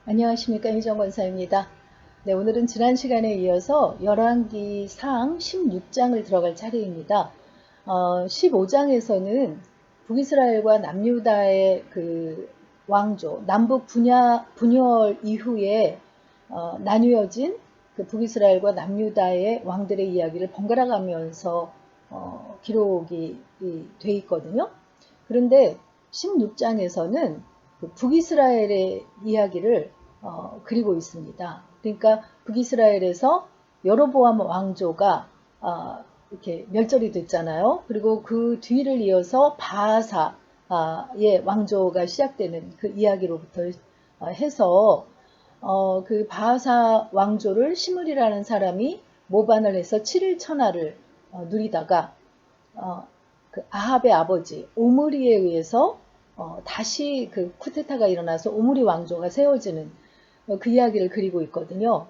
안녕하십니까, 희정 권사입니다. 네, 오늘은 지난 시간에 이어서 열왕기상 16장을 들어갈 차례입니다. 15장에서는 북이스라엘과 남유다의 그 왕조, 남북 분열 이후에 나뉘어진 그 북이스라엘과 남유다의 왕들의 이야기를 번갈아 가면서 기록이 돼 있거든요. 그런데 16장에서는 그 북이스라엘의 이야기를 그리고 있습니다. 그러니까 북이스라엘에서 여로보암 왕조가 이렇게 멸절이 됐잖아요. 그리고 그 뒤를 이어서 바하사의 왕조가 시작되는 그 이야기로부터 해서 그 바하사 왕조를 시므리라는 사람이 모반을 해서 7일 천하를 누리다가 그 아합의 아버지 오므리에 의해서 다시 그 쿠데타가 일어나서 오므리 왕조가 세워지는 그 이야기를 그리고 있거든요.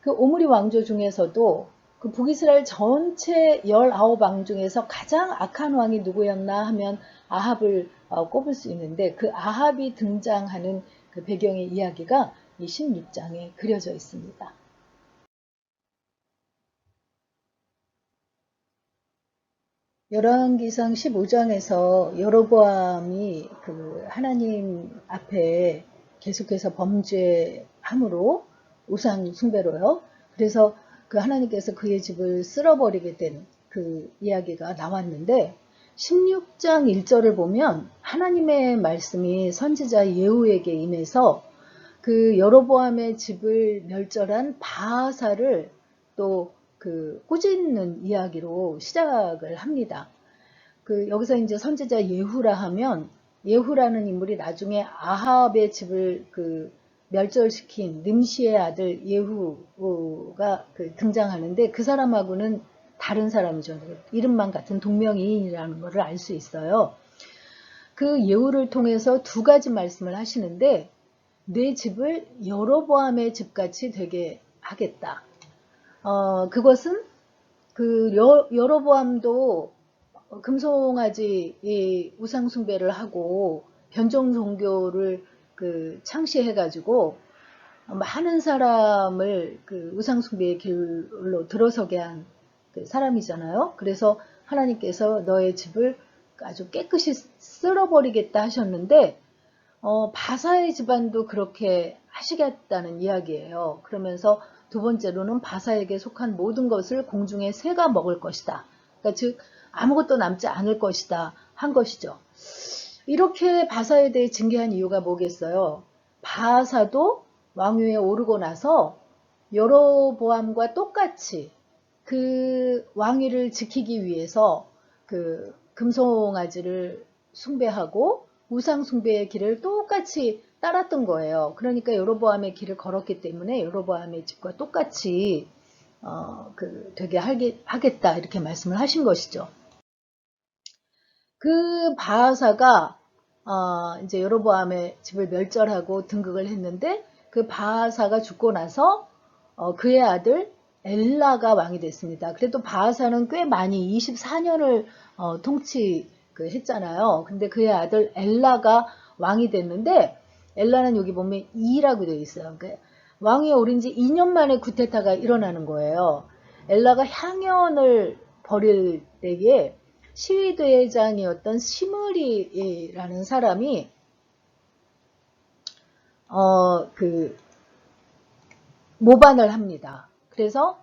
그 오므리 왕조 중에서도 그 북이스라엘 전체 19왕 중에서 가장 악한 왕이 누구였나 하면 아합을 꼽을 수 있는데, 그 아합이 등장하는 그 배경의 이야기가 이 16장에 그려져 있습니다. 열왕기상 15장에서 여로보암이 그 하나님 앞에 계속해서 범죄함으로, 우상 숭배로요. 그래서 그 하나님께서 그의 집을 쓸어버리게 된 그 이야기가 나왔는데, 16장 1절을 보면 하나님의 말씀이 선지자 예후에게 임해서 그 여로보암의 집을 멸절한 바하사를 또 그 꾸짖는 이야기로 시작을 합니다. 그 여기서 이제 선지자 예후라 하면, 예후라는 인물이 나중에 아합의 집을 그 멸절시킨 nim시의 아들 예후가 그 등장하는데, 그 사람하고는 다른 사람이죠. 이름만 같은 동명이인이라는 것을 알 수 있어요. 그 예후를 통해서 두 가지 말씀을 하시는데, 내 집을 여로보암의 집같이 되게 하겠다. 그것은 그 여로보암도 금송아지 우상숭배를 하고 변종 종교를 그 창시해가지고 많은 사람을 그 우상숭배의 길로 들어서게 한 그 사람이잖아요. 그래서 하나님께서 너의 집을 아주 깨끗이 쓸어버리겠다 하셨는데, 바사의 집안도 그렇게 하시겠다는 이야기예요. 그러면서 두 번째로는 바사에게 속한 모든 것을 공중의 새가 먹을 것이다. 그러니까 즉 아무것도 남지 않을 것이다 한 것이죠. 이렇게 바사에 대해 징계한 이유가 뭐겠어요? 바사도 왕위에 오르고 나서 여로보암과 똑같이 그 왕위를 지키기 위해서 그 금송아지를 숭배하고 우상 숭배의 길을 똑같이 따랐던 거예요. 그러니까 여로보암의 길을 걸었기 때문에 여로보암의 집과 똑같이 되게 하겠다 이렇게 말씀을 하신 것이죠. 그 바하사가 이제 여로보암의 집을 멸절하고 등극을 했는데, 그 바하사가 죽고 나서 그의 아들 엘라가 왕이 됐습니다. 그래도 바하사는 꽤 많이 24년을 통치 했잖아요. 근데 그의 아들 엘라가 왕이 됐는데, 엘라는 여기 보면 2라고 되어 있어요. 그러니까 왕위에 오른 지 2년 만에 쿠데타가 일어나는 거예요. 엘라가 향연을 벌일 때에 시위대장이었던 시므리라는 사람이 그 모반을 합니다. 그래서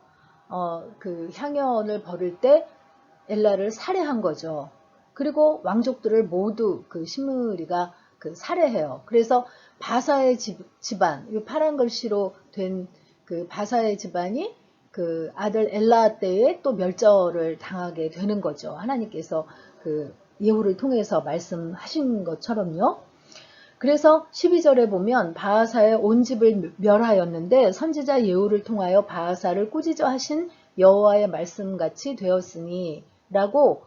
그 향연을 벌일 때 엘라를 살해한 거죠. 그리고 왕족들을 모두 그 시므리가 그 살해해요. 그래서 바사의 집안, 이 파란 글씨로 된 그 바사의 집안이 그 아들 엘라 때에 또 멸절을 당하게 되는 거죠. 하나님께서 그 예후를 통해서 말씀하신 것처럼요. 그래서 12절에 보면 바하사의 온 집을 멸하였는데 선지자 예후를 통하여 바하사를 꾸짖어 하신 여호와의 말씀같이 되었으니 라고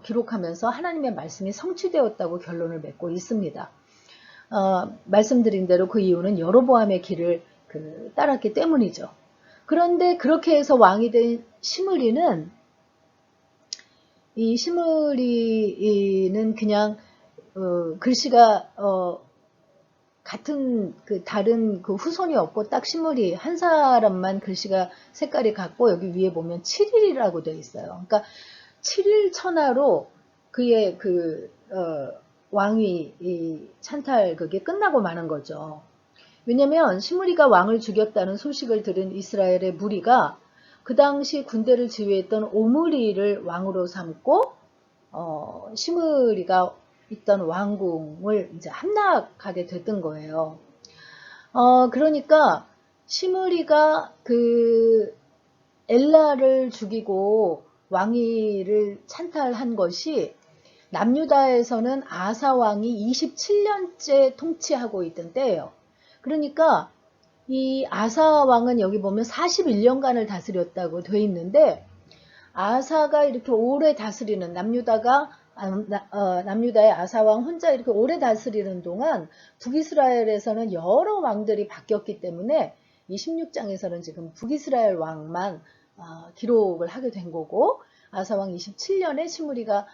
기록하면서 하나님의 말씀이 성취되었다고 결론을 맺고 있습니다. 말씀드린 대로 그 이유는 여로보암의 길을 따랐기 때문이죠. 그런데 그렇게 해서 왕이 된 시므리는, 이 시므리는 그냥 글씨가 같은 그 다른 그 후손이 없고 딱 시므리 한 사람만 글씨가 색깔이 같고 여기 위에 보면 7일이라고 되어 있어요. 그러니까 7일 천하로 그의 그 왕위 이 찬탈 그게 끝나고 마는 거죠. 왜냐면 시므리가 왕을 죽였다는 소식을 들은 이스라엘의 무리가 그 당시 군대를 지휘했던 오므리를 왕으로 삼고 시므리가 있던 왕궁을 이제 함락하게 됐던 거예요. 그러니까 시므리가 그 엘라를 죽이고 왕위를 찬탈한 것이 남유다에서는 아사 왕이 27년째 통치하고 있던 때예요. 그러니까 이 아사 왕은 여기 보면 41년간을 다스렸다고 돼 있는데 아사가 이렇게 오래 다스리는 남유다의 아사 왕 혼자 이렇게 오래 다스리는 동안 북이스라엘에서는 여러 왕들이 바뀌었기 때문에 이 16장에서는 지금 북이스라엘 왕만 기록을 하게 된 거고 아사 왕 27년에 시므리가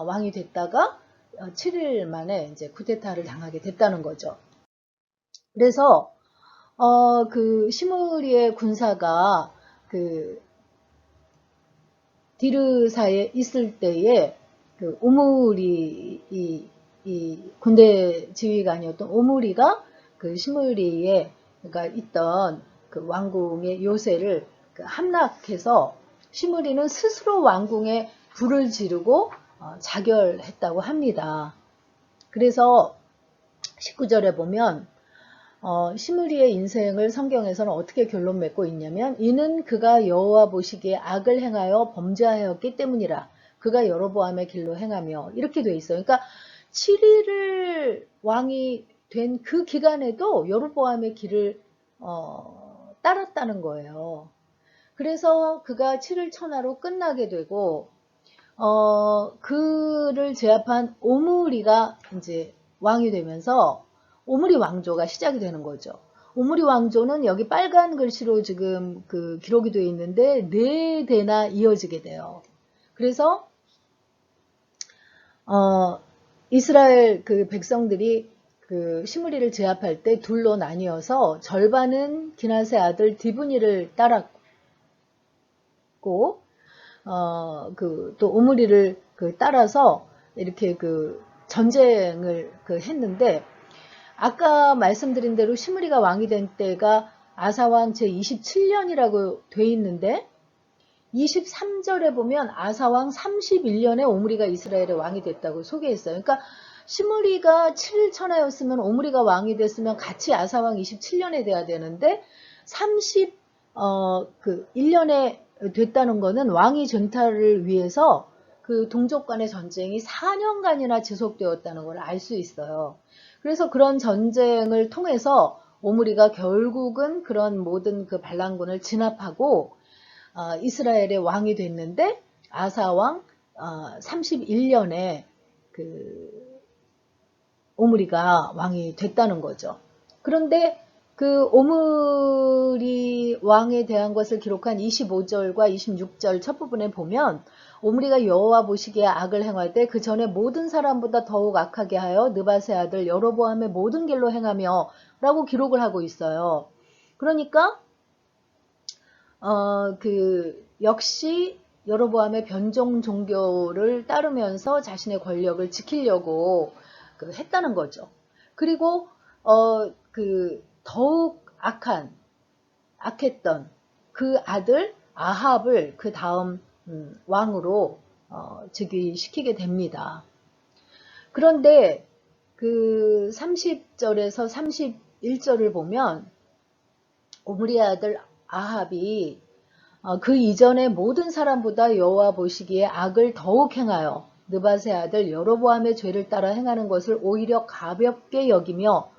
왕이 됐다가 7일 만에 이제 쿠데타를 당하게 됐다는 거죠. 그래서 그 시므리의 군사가 그 디르사에 있을 때에 그 오므리 이 군대 지휘관이었던 오므리가 그 시므리에 그러니까 있던 그 왕궁의 요새를 그 함락해서 시므리는 스스로 왕궁에 불을 지르고 자결했다고 합니다. 그래서 19절에 보면 시므리의 인생을 성경에서는 어떻게 결론 맺고 있냐면 이는 그가 여호와 보시기에 악을 행하여 범죄하였기 때문이라 그가 여로보암의 길로 행하며 이렇게 돼 있어요. 그러니까 7일을 왕이 된 그 기간에도 여로보암의 길을 따랐다는 거예요. 그래서 그가 7일 천하로 끝나게 되고 그를 제압한 오므리가 이제 왕이 되면서 오므리 왕조가 시작이 되는 거죠. 오므리 왕조는 여기 빨간 글씨로 지금 그 기록이 되어 있는데 4대나 이어지게 돼요. 그래서 이스라엘 그 백성들이 그 시므리를 제압할 때 둘로 나뉘어서 절반은 기낫의 아들 디브니를 따랐고 그 또 오므리를 그 따라서 이렇게 그 전쟁을 그 했는데 아까 말씀드린 대로 시므리가 왕이 된 때가 아사왕 제27년이라고 돼 있는데 23절에 보면 아사왕 31년에 오므리가 이스라엘의 왕이 됐다고 소개했어요. 그러니까 시므리가 7일 천하였으면 오므리가 왕이 됐으면 같이 아사왕 27년에 돼야 되는데 1년에 됐다는 거는 왕위 전탈을 위해서 그 동족 간의 전쟁이 4년간이나 지속되었다는 걸 알 수 있어요. 그래서 그런 전쟁을 통해서 오므리가 결국은 그런 모든 그 반란군을 진압하고 이스라엘의 왕이 됐는데 아사왕 31년에 그 오므리가 왕이 됐다는 거죠. 그런데 그 오므리 왕에 대한 것을 기록한 25절과 26절 첫 부분에 보면 오므리가 여호와 보시기에 악을 행할 때 그 전에 모든 사람보다 더욱 악하게 하여 느밧의 아들 여로보암의 모든 길로 행하며 라고 기록을 하고 있어요. 그러니까 역시 여로보암의 변종 종교를 따르면서 자신의 권력을 지키려고 했다는 거죠. 그리고 더욱 악했던 그 아들 아합을 그 다음 왕으로 즉위시키게 됩니다. 그런데 그 30절에서 31절을 보면 오므리의 아들 아합이 그 이전에 모든 사람보다 여호와 보시기에 악을 더욱 행하여 느밧의 아들 여로보암의 죄를 따라 행하는 것을 오히려 가볍게 여기며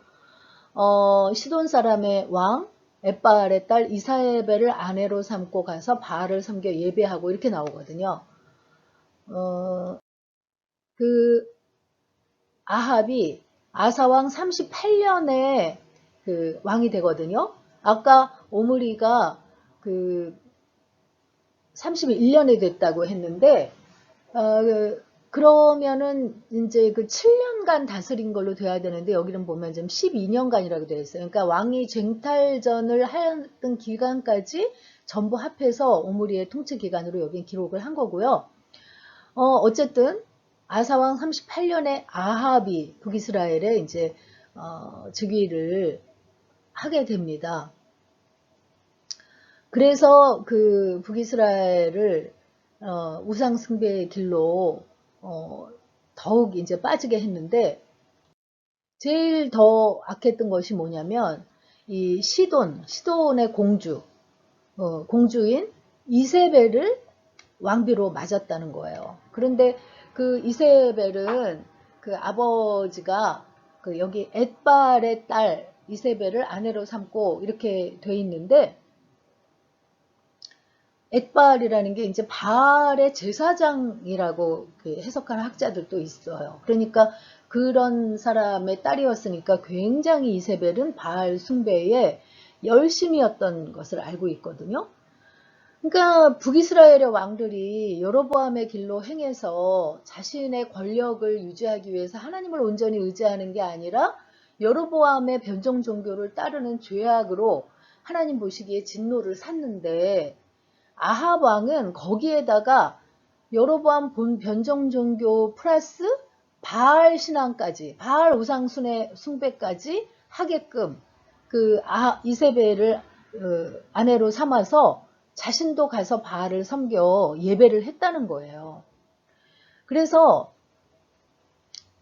시돈 사람의 왕 엣바알의 딸 이사에벨을 아내로 삼고 가서 바알을 섬겨 예배하고 이렇게 나오거든요. 그 아합이 아사왕 38년에 그 왕이 되거든요. 아까 오므리가 그 31년에 됐다고 했는데 그러면은 이제 그 7년간 다스린 걸로 돼야 되는데 여기는 보면 지금 12년간이라고 되어 있어요. 그러니까 왕이 쟁탈전을 하던 기간까지 전부 합해서 오므리의 통치 기간으로 여기 기록을 한 거고요. 어쨌든 아사왕 38년에 아합이 북이스라엘에 이제 즉위를 하게 됩니다. 그래서 그 북이스라엘을 우상 숭배의 길로 더욱 이제 빠지게 했는데, 제일 더 악했던 것이 뭐냐면 이 시돈의 공주인 이세벨을 왕비로 맞았다는 거예요. 그런데 그 이세벨은 그 아버지가 그 여기 엣발의 딸 이세벨을 아내로 삼고 이렇게 돼 있는데, 엣발이라는 게 이제 바알의 제사장이라고 해석하는 학자들도 있어요. 그러니까 그런 사람의 딸이었으니까 굉장히 이세벨은 바알 숭배에 열심이었던 것을 알고 있거든요. 그러니까 북이스라엘의 왕들이 여로보암의 길로 행해서 자신의 권력을 유지하기 위해서 하나님을 온전히 의지하는 게 아니라 여로보암의 변종 종교를 따르는 죄악으로 하나님 보시기에 진노를 샀는데, 아합 왕은 거기에다가 여로보암 본 변종 종교 플러스 바알 신앙까지, 바알 우상 숭배까지 하게끔 그 이세벨을 아내로 삼아서 자신도 가서 바알을 섬겨 예배를 했다는 거예요. 그래서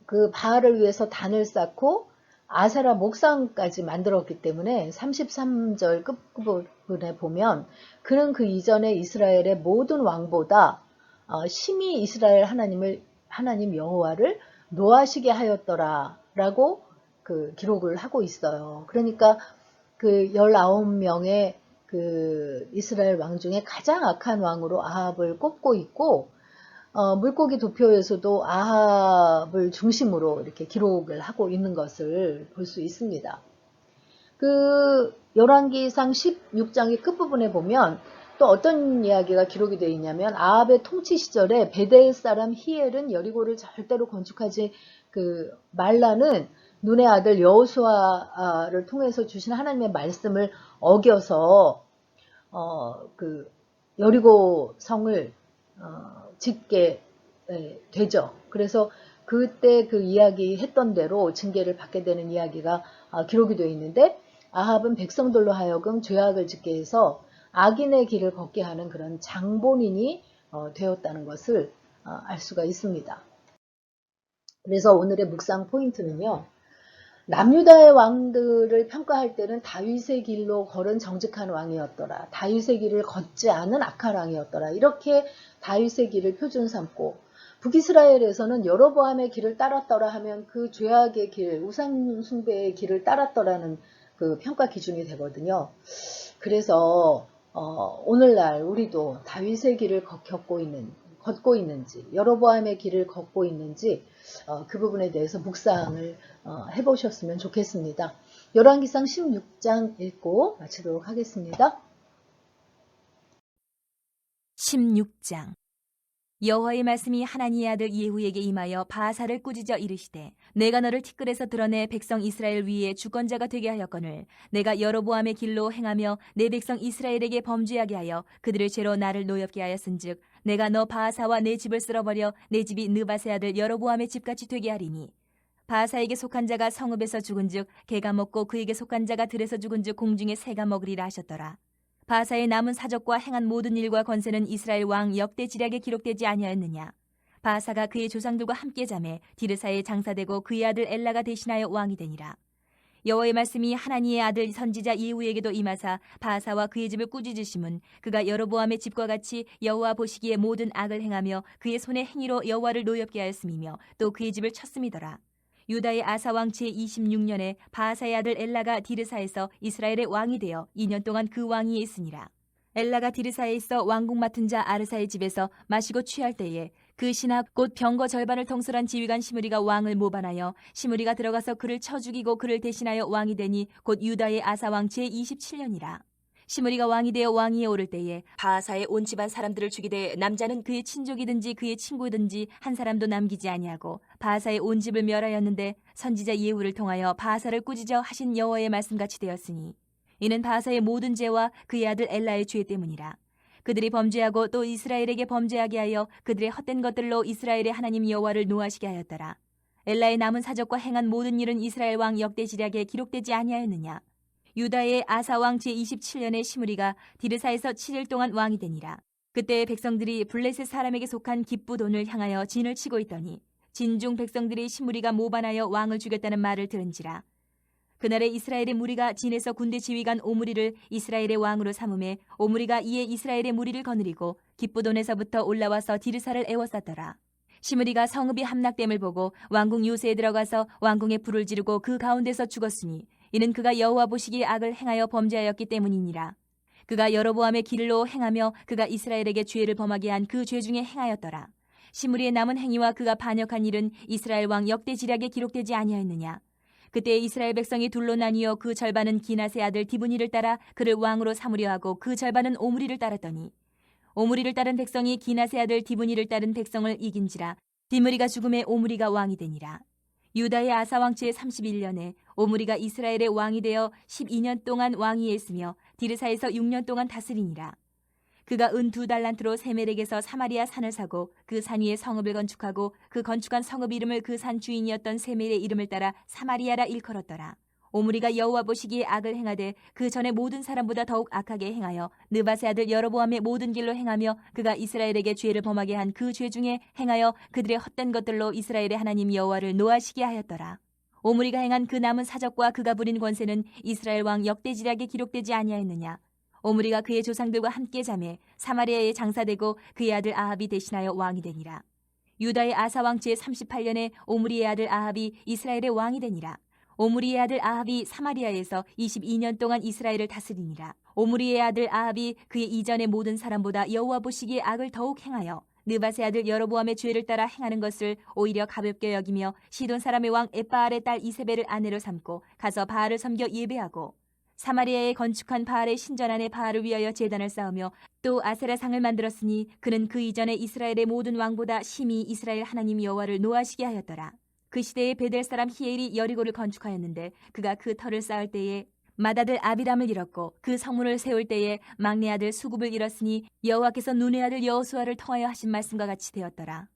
그 바알을 위해서 단을 쌓고 아세라 목상까지 만들었기 때문에 33절 끝부분에 보면 그는 그 이전에 이스라엘의 모든 왕보다 심히 이스라엘 하나님 여호와를 노하시게 하였더라 라고 그 기록을 하고 있어요. 그러니까 그 19명의 그 이스라엘 왕 중에 가장 악한 왕으로 아합을 꼽고 있고, 물고기 도표에서도 아합을 중심으로 이렇게 기록을 하고 있는 것을 볼 수 있습니다. 그 열왕기상 16장의 끝부분에 보면 또 어떤 이야기가 기록이 되어 있냐면, 아합의 통치 시절에 베델 사람 히엘은 여리고를 절대로 건축하지 말라는 눈의 아들 여호수아를 통해서 주신 하나님의 말씀을 어겨서 그 여리고 성을 짓게 되죠. 그래서 그때 그 이야기 했던 대로 징계를 받게 되는 이야기가 기록이 되어 있는데, 아합은 백성들로 하여금 죄악을 짓게 해서 악인의 길을 걷게 하는 그런 장본인이 되었다는 것을 알 수가 있습니다. 그래서 오늘의 묵상 포인트는요, 남유다의 왕들을 평가할 때는 다윗의 길로 걸은 정직한 왕이었더라, 다윗의 길을 걷지 않은 악한 왕이었더라, 이렇게 다윗의 길을 표준 삼고, 북이스라엘에서는 여로보암의 길을 따랐더라 하면 그 죄악의 길, 우상 숭배의 길을 따랐더라는 그 평가 기준이 되거든요. 그래서 오늘날 우리도 다윗의 길을 걷고 있는지, 여로보암의 길을 걷고 있는지 그 부분에 대해서 묵상을 해보셨으면 좋겠습니다. 열왕기상 16장 읽고 마치도록 하겠습니다. 16장. 여호와의 말씀이 하나니의 아들 예후에게 임하여 바하사를 꾸짖어 이르시되, 내가 너를 티끌에서 드러내 백성 이스라엘 위에 주권자가 되게 하였거늘 내가 여로보암의 길로 행하며 내 백성 이스라엘에게 범죄하게 하여 그들의 죄로 나를 노엽게 하였은즉 내가 너 바하사와 내 집을 쓸어버려 내 집이 느바세 아들 여로보암의 집같이 되게 하리니, 바하사에게 속한 자가 성읍에서 죽은즉 개가 먹고 그에게 속한 자가 들에서 죽은즉 공중에 새가 먹으리라 하셨더라. 바하사의 남은 사적과 행한 모든 일과 권세는 이스라엘 왕 역대 지략에 기록되지 아니하였느냐. 바하사가 그의 조상들과 함께 잠에 디르사에 장사되고 그의 아들 엘라가 대신하여 왕이 되니라. 여호와의 말씀이 하나니의 아들 선지자 예후에게도 임하사 바하사와 그의 집을 꾸짖으심은 그가 여로보암의 집과 같이 여호와 보시기에 모든 악을 행하며 그의 손의 행위로 여호와를 노엽게 하였음이며 또 그의 집을 쳤음이더라. 유다의 아사왕 제26년에 바하사의 아들 엘라가 디르사에서 이스라엘의 왕이 되어 2년 동안 그 왕위에 있으니라. 엘라가 디르사에 있어 왕궁 맡은 자 아르사의 집에서 마시고 취할 때에 그 신하 곧 병거 절반을 통솔한 지휘관 시므리가 왕을 모반하여 시므리가 들어가서 그를 쳐 죽이고 그를 대신하여 왕이 되니 곧 유다의 아사왕 제27년이라. 시므리가 왕이 되어 왕위에 오를 때에 바하사의 온 집안 사람들을 죽이되 남자는 그의 친족이든지 그의 친구든지 한 사람도 남기지 아니하고 바하사의 온 집을 멸하였는데 선지자 예후를 통하여 바하사를 꾸짖어 하신 여호와의 말씀같이 되었으니 이는 바하사의 모든 죄와 그의 아들 엘라의 죄 때문이라. 그들이 범죄하고 또 이스라엘에게 범죄하게 하여 그들의 헛된 것들로 이스라엘의 하나님 여호와를 노하시게 하였더라. 엘라의 남은 사적과 행한 모든 일은 이스라엘 왕 역대지략에 기록되지 아니하였느냐. 유다의 아사왕 제27년에 시므리가 디르사에서 7일 동안 왕이 되니라. 그때 백성들이 블레셋 사람에게 속한 기쁘돈을 향하여 진을 치고 있더니 진중 백성들이 시므리가 모반하여 왕을 죽였다는 말을 들은지라. 그날에 이스라엘의 무리가 진에서 군대 지휘관 오므리를 이스라엘의 왕으로 삼음에 오므리가 이에 이스라엘의 무리를 거느리고 기쁘돈에서부터 올라와서 디르사를 에워쌌더라. 시므리가 성읍이 함락됨을 보고 왕궁 요새에 들어가서 왕궁에 불을 지르고 그 가운데서 죽었으니 이는 그가 여호와 보시기에 악을 행하여 범죄하였기 때문이니라. 그가 여로보암의 길로 행하며 그가 이스라엘에게 죄를 범하게 한 그 죄 중에 행하였더라. 시므리의 남은 행위와 그가 반역한 일은 이스라엘 왕 역대지략에 기록되지 아니하였느냐. 그때 이스라엘 백성이 둘로 나뉘어 그 절반은 기낫의 아들 디브니를 따라 그를 왕으로 삼으려 하고 그 절반은 오므리를 따랐더니 오므리를 따른 백성이 기낫의 아들 디브니를 따른 백성을 이긴지라. 디므리가 죽음에 오므리가 왕이 되니라. 유다의 아사왕 제31년에 오므리가 이스라엘의 왕이 되어 12년 동안 왕위에 있으며 디르사에서 6년 동안 다스리니라. 그가 은 2달란트로 세멜에게서 사마리아 산을 사고 그 산 위에 성읍을 건축하고 그 건축한 성읍 이름을 그 산 주인이었던 세멜의 이름을 따라 사마리아라 일컬었더라. 오므리가 여호와 보시기에 악을 행하되 그 전에 모든 사람보다 더욱 악하게 행하여 느밧의 아들 여로보암의 모든 길로 행하며 그가 이스라엘에게 죄를 범하게 한 그 죄 중에 행하여 그들의 헛된 것들로 이스라엘의 하나님 여호와를 노하시게 하였더라. 오므리가 행한 그 남은 사적과 그가 부린 권세는 이스라엘 왕 역대지략에 기록되지 아니하였느냐. 오므리가 그의 조상들과 함께 자매 사마리아에 장사되고 그의 아들 아합이 대신하여 왕이 되니라. 유다의 아사왕 제38년에 오므리의 아들 아합이 이스라엘의 왕이 되니라. 오므리의 아들 아합이 사마리아에서 22년 동안 이스라엘을 다스리니라. 오므리의 아들 아합이 그의 이전의 모든 사람보다 여호와 보시기에 악을 더욱 행하여 느밧의 아들 여로보암의 죄를 따라 행하는 것을 오히려 가볍게 여기며 시돈 사람의 왕 엣바알의 딸 이세벨을 아내로 삼고 가서 바알을 섬겨 예배하고 사마리아에 건축한 바알의 신전 안에 바알을 위하여 제단을 쌓으며 또 아세라상을 만들었으니 그는 그 이전에 이스라엘의 모든 왕보다 심히 이스라엘 하나님 여호와를 노하시게 하였더라. 그 시대에 베델 사람 히엘이 여리고를 건축하였는데 그가 그 터를 쌓을 때에 맏아들 아비람을 잃었고 그 성문을 세울 때에 막내 아들 수굽을 잃었으니 여호와께서 눈의 아들 여호수아를 통하여 하신 말씀과 같이 되었더라.